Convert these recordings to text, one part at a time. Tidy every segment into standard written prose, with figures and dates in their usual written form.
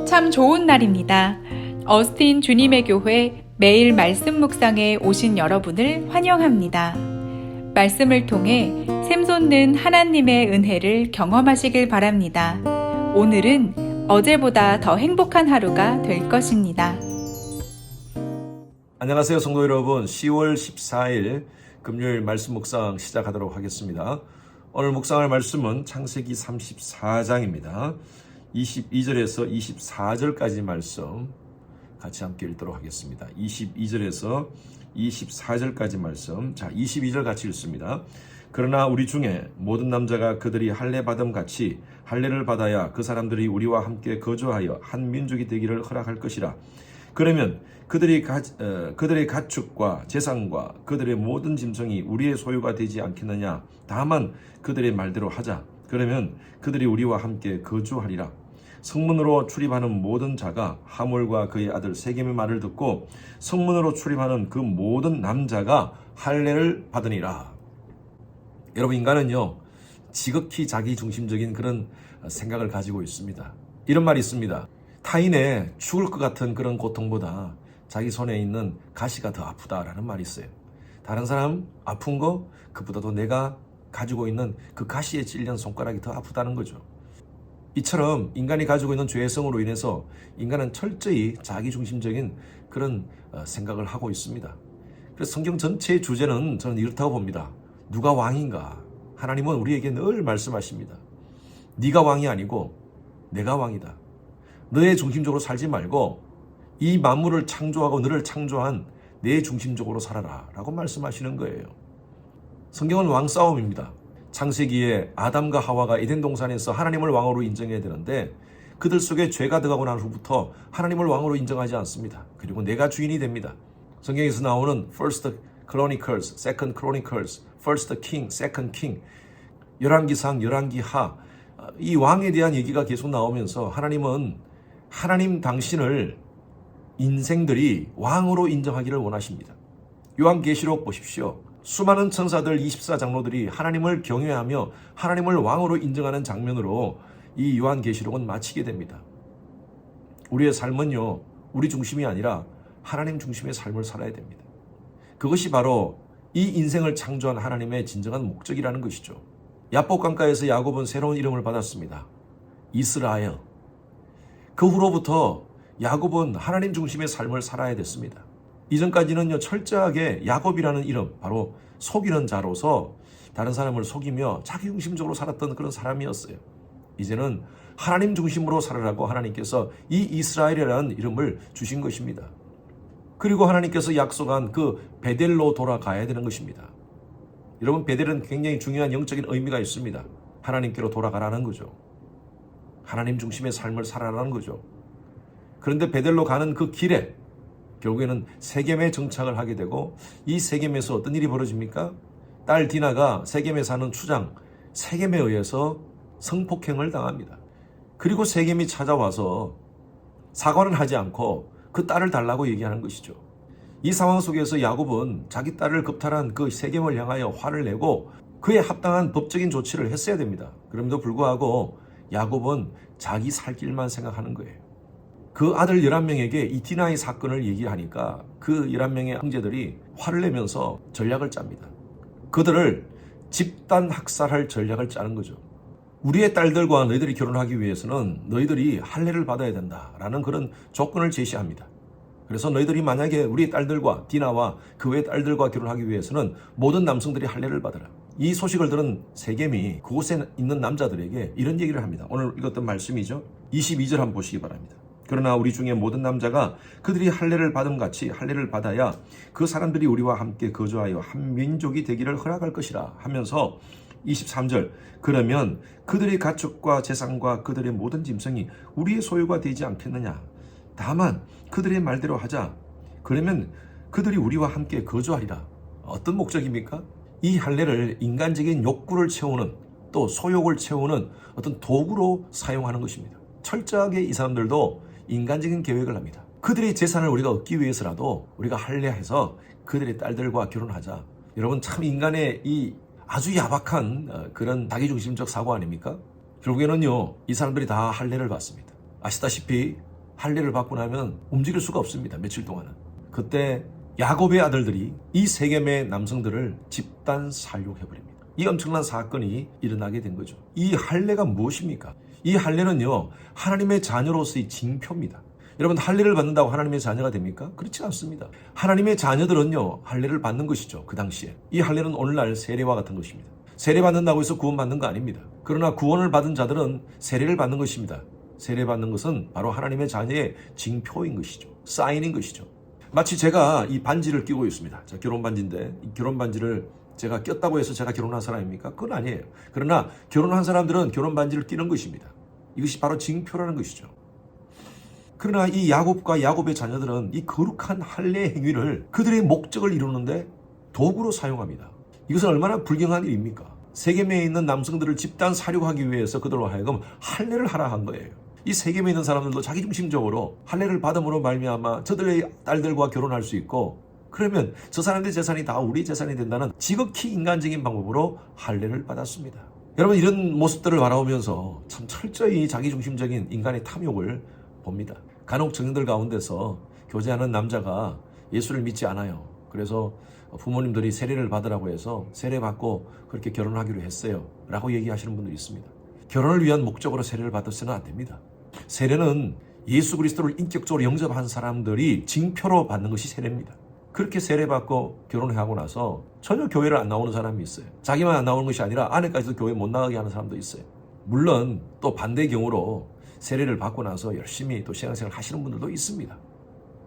참 좋은 날입니다. 어스틴 주님의 교회 매일 말씀 묵상에 오신 여러분을 환영합니다. 말씀을 통해 샘솟는 하나님의 은혜를 경험하시길 바랍니다. 오늘은 어제보다 더 행복한 하루가 될 것입니다. 안녕하세요 성도 여러분. 10월 14일 금요일 말씀 묵상 시작하도록 하겠습니다. 오늘 묵상할 말씀은 창세기 34장입니다. 22절에서 24절까지 말씀 같이 함께 읽도록 하겠습니다. 22절에서 24절까지 말씀. 자, 22절 같이 읽습니다. 그러나 우리 중에 모든 남자가 그들이 할례 받음 같이 할례를 받아야 그 사람들이 우리와 함께 거주하여 한 민족이 되기를 허락할 것이라. 그러면 그들의 가축과 재산과 그들의 모든 짐승이 우리의 소유가 되지 않겠느냐. 다만 그들의 말대로 하자. 그러면 그들이 우리와 함께 거주하리라. 성문으로 출입하는 모든 자가 하몰과 그의 아들 세겜의 말을 듣고 성문으로 출입하는 그 모든 남자가 할례를 받으니라. 여러분, 인간은요 지극히 자기중심적인 그런 생각을 가지고 있습니다. 이런 말이 있습니다. 타인의 죽을 것 같은 그런 고통보다 자기 손에 있는 가시가 더 아프다라는 말이 있어요. 다른 사람 아픈 거 그보다도 내가 가지고 있는 그 가시에 찔린 손가락이 더 아프다는 거죠. 이처럼 인간이 가지고 있는 죄성으로 인해서 인간은 철저히 자기중심적인 그런 생각을 하고 있습니다. 그래서 성경 전체의 주제는 저는 이렇다고 봅니다. 누가 왕인가? 하나님은 우리에게 늘 말씀하십니다. 네가 왕이 아니고 내가 왕이다. 너의 중심적으로 살지 말고 이 만물을 창조하고 너를 창조한 내 중심적으로 살아라 라고 말씀하시는 거예요. 성경은 왕싸움입니다. 창세기에 아담과 하와가 에덴 동산에서 하나님을 왕으로 인정해야 되는데 그들 속에 죄가 들어가고 난 후부터 하나님을 왕으로 인정하지 않습니다. 그리고 내가 주인이 됩니다. 성경에서 나오는 First Chronicles, Second Chronicles, First King, Second King, 열왕기상, 열왕기하, 이 왕에 대한 얘기가 계속 나오면서 하나님은 하나님 당신을 인생들이 왕으로 인정하기를 원하십니다. 요한계시록 보십시오. 수많은 천사들 24장로들이 하나님을 경외하며 하나님을 왕으로 인정하는 장면으로 이 요한계시록은 마치게 됩니다. 우리의 삶은요 우리 중심이 아니라 하나님 중심의 삶을 살아야 됩니다. 그것이 바로 이 인생을 창조한 하나님의 진정한 목적이라는 것이죠. 야복 강가에서 야곱은 새로운 이름을 받았습니다. 이스라엘. 그 후로부터 야곱은 하나님 중심의 삶을 살아야 됐습니다. 이전까지는요 철저하게 야곱이라는 이름, 바로 속이는 자로서 다른 사람을 속이며 자기중심적으로 살았던 그런 사람이었어요. 이제는 하나님 중심으로 살아라고 하나님께서 이 이스라엘이라는 이름을 주신 것입니다. 그리고 하나님께서 약속한 그 베델로 돌아가야 되는 것입니다. 여러분, 베델은 굉장히 중요한 영적인 의미가 있습니다. 하나님께로 돌아가라는 거죠. 하나님 중심의 삶을 살아라는 거죠. 그런데 베델로 가는 그 길에 결국에는 세겜에 정착을 하게 되고 이 세겜에서 어떤 일이 벌어집니까? 딸 디나가 세겜에 사는 추장 세겜에 의해서 성폭행을 당합니다. 그리고 세겜이 찾아와서 사과는 하지 않고 그 딸을 달라고 얘기하는 것이죠. 이 상황 속에서 야곱은 자기 딸을 겁탈한 그 세겜을 향하여 화를 내고 그에 합당한 법적인 조치를 했어야 됩니다. 그럼에도 불구하고 야곱은 자기 살 길만 생각하는 거예요. 그 아들 11명에게 이 디나의 사건을 얘기하니까 그 11명의 형제들이 화를 내면서 전략을 짭니다. 그들을 집단 학살할 전략을 짜는 거죠. 우리의 딸들과 너희들이 결혼하기 위해서는 너희들이 할례를 받아야 된다라는 그런 조건을 제시합니다. 그래서 너희들이 만약에 우리의 딸들과 디나와 그 외의 딸들과 결혼하기 위해서는 모든 남성들이 할례를 받아라. 이 소식을 들은 세겜이 그곳에 있는 남자들에게 이런 얘기를 합니다. 오늘 읽었던 말씀이죠. 22절 한번 보시기 바랍니다. 그러나 우리 중에 모든 남자가 그들이 할례를 받음 같이 할례를 받아야 그 사람들이 우리와 함께 거주하여 한 민족이 되기를 허락할 것이라 하면서 23절 그러면 그들의 가축과 재산과 그들의 모든 짐승이 우리의 소유가 되지 않겠느냐. 다만 그들의 말대로 하자. 그러면 그들이 우리와 함께 거주하리라. 어떤 목적입니까? 이 할례를 인간적인 욕구를 채우는 또 소욕을 채우는 어떤 도구로 사용하는 것입니다. 철저하게 이 사람들도 인간적인 계획을 합니다. 그들의 재산을 우리가 얻기 위해서라도 우리가 할례해서 그들의 딸들과 결혼하자. 여러분, 참 인간의 이 아주 야박한 그런 자기중심적 사고 아닙니까? 결국에는요 이 사람들이 다 할례를 받습니다. 아시다시피 할례를 받고 나면 움직일 수가 없습니다. 며칠 동안은. 그때 야곱의 아들들이 이 세겜의 남성들을 집단 살육해버립니다. 이 엄청난 사건이 일어나게 된 거죠. 이 할례가 무엇입니까? 이 할례는요, 하나님의 자녀로서의 징표입니다. 여러분, 할례를 받는다고 하나님의 자녀가 됩니까? 그렇지 않습니다. 하나님의 자녀들은요, 할례를 받는 것이죠. 그 당시에. 이 할례는 오늘날 세례와 같은 것입니다. 세례 받는다고 해서 구원받는 거 아닙니다. 그러나 구원을 받은 자들은 세례를 받는 것입니다. 세례 받는 것은 바로 하나님의 자녀의 징표인 것이죠. 사인인 것이죠. 마치 제가 이 반지를 끼고 있습니다. 자, 결혼 반지인데 이 결혼 반지를 제가 꼈다고 해서 제가 결혼한 사람입니까? 그건 아니에요. 그러나 결혼한 사람들은 결혼 반지를 끼는 것입니다. 이것이 바로 징표라는 것이죠. 그러나 이 야곱과 야곱의 자녀들은 이 거룩한 할례 행위를 그들의 목적을 이루는데 도구로 사용합니다. 이것은 얼마나 불경한 일입니까? 세겜에 있는 남성들을 집단 살육하기 위해서 그들로 하여금 할례를 하라 한 거예요. 이 세겜에 있는 사람들도 자기중심적으로 할례를 받음으로 말미암아 저들의 딸들과 결혼할 수 있고, 그러면 저 사람들의 재산이 다 우리 재산이 된다는 지극히 인간적인 방법으로 할례를 받았습니다. 여러분, 이런 모습들을 바라보면서 참 철저히 자기중심적인 인간의 탐욕을 봅니다. 간혹 청년들 가운데서 교제하는 남자가 예수를 믿지 않아요. 그래서 부모님들이 세례를 받으라고 해서 세례 받고 그렇게 결혼하기로 했어요 라고 얘기하시는 분들이 있습니다. 결혼을 위한 목적으로 세례를 받아서는 안 됩니다. 세례는 예수 그리스도를 인격적으로 영접한 사람들이 징표로 받는 것이 세례입니다. 그렇게 세례받고 결혼하고 나서 전혀 교회를 안 나오는 사람이 있어요. 자기만 안 나오는 것이 아니라 아내까지도 교회 못 나가게 하는 사람도 있어요. 물론 또 반대의 경우로 세례를 받고 나서 열심히 또 신앙생활을 하시는 분들도 있습니다.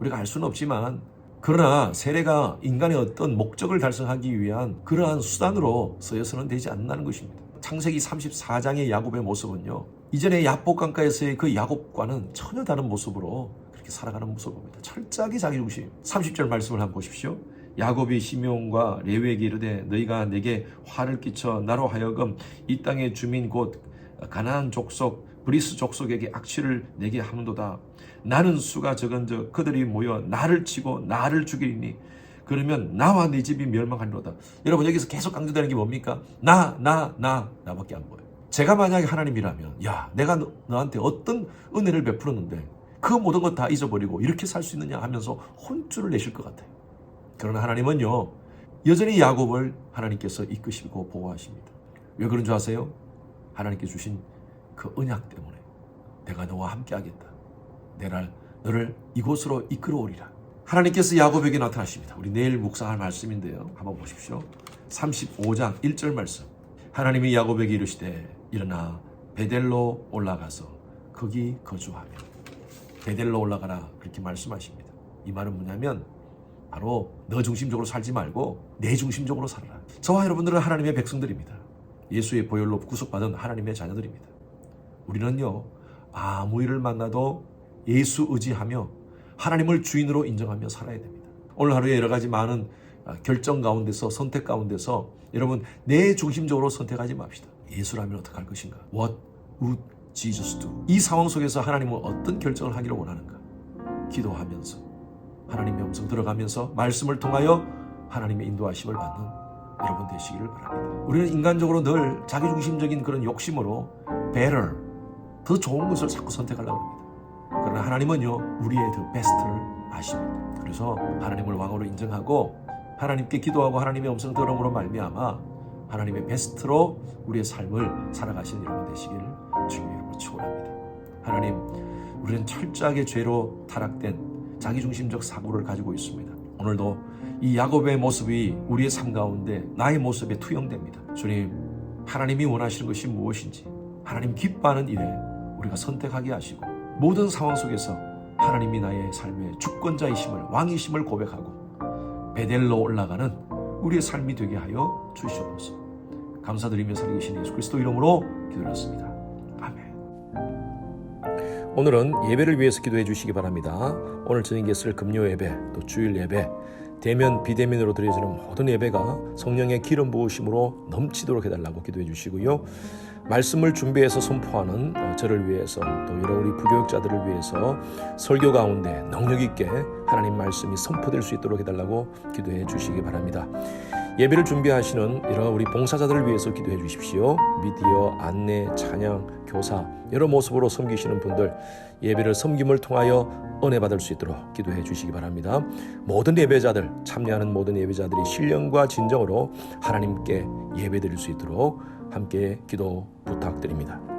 우리가 알 수는 없지만, 그러나 세례가 인간의 어떤 목적을 달성하기 위한 그러한 수단으로 쓰여서는 되지 않는다는 것입니다. 창세기 34장의 야곱의 모습은요, 이전에 야복강가에서의 그 야곱과는 전혀 다른 모습으로 그렇게 살아가는 모습을 봅니다. 철저하게 자기중심. 30절 말씀을 한번 보십시오. 야곱이 시므온과 레위에게 이르되 너희가 내게 화를 끼쳐 나로 하여금 이 땅의 주민 곧 가나안 족속 브리스 족속에게 악취를 내게 하는도다. 나는 수가 적은즉 그들이 모여 나를 치고 나를 죽이리니 그러면 나와 네 집이 멸망하리로다. 여러분, 여기서 계속 강조되는 게 뭡니까? 나밖에 안 보여요. 제가 만약에 하나님이라면, 야, 내가 너한테 어떤 은혜를 베풀었는데 그 모든 것 다 잊어버리고 이렇게 살 수 있느냐 하면서 혼쭐을 내실 것 같아요. 그러나 하나님은요, 여전히 야곱을 하나님께서 이끄시고 보호하십니다. 왜 그런 줄 아세요? 하나님께 주신 그 언약 때문에 내가 너와 함께 하겠다. 내가 너를 이곳으로 이끌어오리라. 하나님께서 야곱에게 나타나십니다. 우리 내일 묵상할 말씀인데요, 한번 보십시오. 35장 1절 말씀. 하나님이 야곱에게 이르시되 일어나 베델로 올라가서 거기 거주하며. 베델로 올라가라, 그렇게 말씀하십니다. 이 말은 뭐냐면 바로 너 중심적으로 살지 말고 내 중심적으로 살아라. 저와 여러분들은 하나님의 백성들입니다. 예수의 보혈로 구속받은 하나님의 자녀들입니다. 우리는요, 아무 일을 만나도 예수 의지하며 하나님을 주인으로 인정하며 살아야 됩니다. 오늘 하루에 여러 가지 많은 결정 가운데서, 선택 가운데서 여러분, 내 중심적으로 선택하지 맙시다. 예수라면 어떻게 할 것인가? What would Jesus do? 이 상황 속에서 하나님은 어떤 결정을 하기를 원하는가? 기도하면서 하나님의 음성 들어가면서 말씀을 통하여 하나님의 인도하심을 받는 여러분 되시기를 바랍니다. 우리는 인간적으로 늘 자기중심적인 그런 욕심으로 better, 더 좋은 것을 자꾸 선택하려고 합니다. 그러나 하나님은요, 우리의 더 베스트를 아십니다. 그래서 하나님을 왕으로 인정하고 하나님께 기도하고 하나님의 음성 들음으로 말미암아 하나님의 베스트로 우리의 삶을 살아가시는 여러분 되시기를 주님의 이름으로 축원합니다. 하나님, 우리는 철저하게 죄로 타락된 자기중심적 사고를 가지고 있습니다. 오늘도 이 야곱의 모습이 우리의 삶 가운데 나의 모습에 투영됩니다. 주님, 하나님이 원하시는 것이 무엇인지 하나님 기뻐하는 일에 우리가 선택하게 하시고 모든 상황 속에서 하나님이 나의 삶의 주권자이심을, 왕이심을 고백하고 베델로 올라가는 우리의 삶이 되게 하여 주시옵소서. 감사드리며 살아계신 예수 그리스도 이름으로 기도드렸습니다. 아멘. 오늘은 예배를 위해서 기도해 주시기 바랍니다. 오늘 저녁에 있을 금요 예배, 또 주일 예배, 대면 비대면으로 드려지는 모든 예배가 성령의 기름 부으심으로 넘치도록 해달라고 기도해 주시고요. 말씀을 준비해서 선포하는 저를 위해서, 또 여러 우리 부교육자들을 위해서 설교 가운데 능력 있게 하나님 말씀이 선포될 수 있도록 해달라고 기도해 주시기 바랍니다. 예배를 준비하시는 이런 우리 봉사자들을 위해서 기도해 주십시오. 미디어, 안내, 찬양, 교사 여러 모습으로 섬기시는 분들 예배를 섬김을 통하여 은혜 받을 수 있도록 기도해 주시기 바랍니다. 모든 예배자들, 참여하는 모든 예배자들이 신령과 진정으로 하나님께 예배드릴 수 있도록 함께 기도 부탁드립니다.